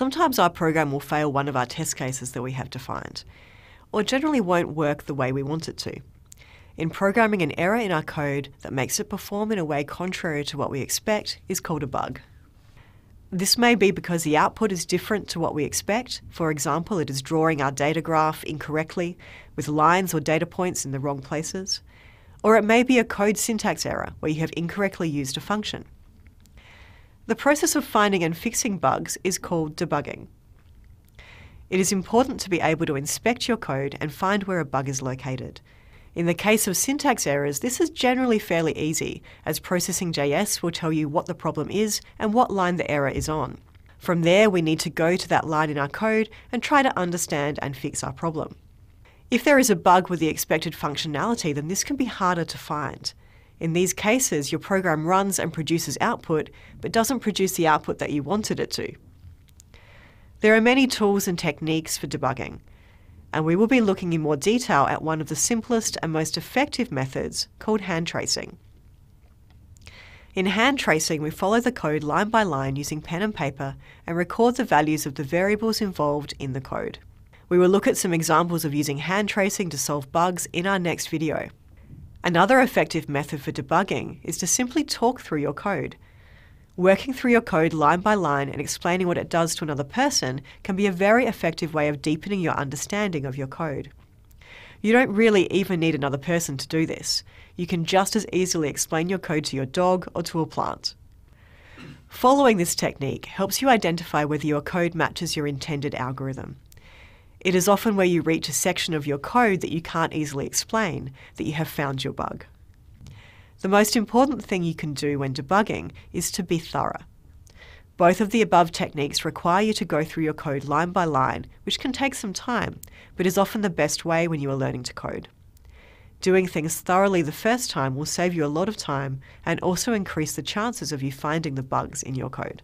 Sometimes our program will fail one of our test cases that we have defined, or generally won't work the way we want it to. In programming, an error in our code that makes it perform in a way contrary to what we expect is called a bug. This may be because the output is different to what we expect. For example, it is drawing our data graph incorrectly, with lines or data points in the wrong places. Or it may be a code syntax error, where you have incorrectly used a function. The process of finding and fixing bugs is called debugging. It is important to be able to inspect your code and find where a bug is located. In the case of syntax errors, this is generally fairly easy, as Processing.js will tell you what the problem is and what line the error is on. From there, we need to go to that line in our code and try to understand and fix our problem. If there is a bug with the expected functionality, then this can be harder to find. In these cases, your program runs and produces output, but doesn't produce the output that you wanted it to. There are many tools and techniques for debugging, and we will be looking in more detail at one of the simplest and most effective methods, called hand tracing. In hand tracing, we follow the code line by line using pen and paper and record the values of the variables involved in the code. We will look at some examples of using hand tracing to solve bugs in our next video. Another effective method for debugging is to simply talk through your code. Working through your code line by line and explaining what it does to another person can be a very effective way of deepening your understanding of your code. You don't really even need another person to do this. You can just as easily explain your code to your dog or to a plant. Following this technique helps you identify whether your code matches your intended algorithm. It is often where you reach a section of your code that you can't easily explain that you have found your bug. The most important thing you can do when debugging is to be thorough. Both of the above techniques require you to go through your code line by line, which can take some time, but is often the best way when you are learning to code. Doing things thoroughly the first time will save you a lot of time and also increase the chances of you finding the bugs in your code.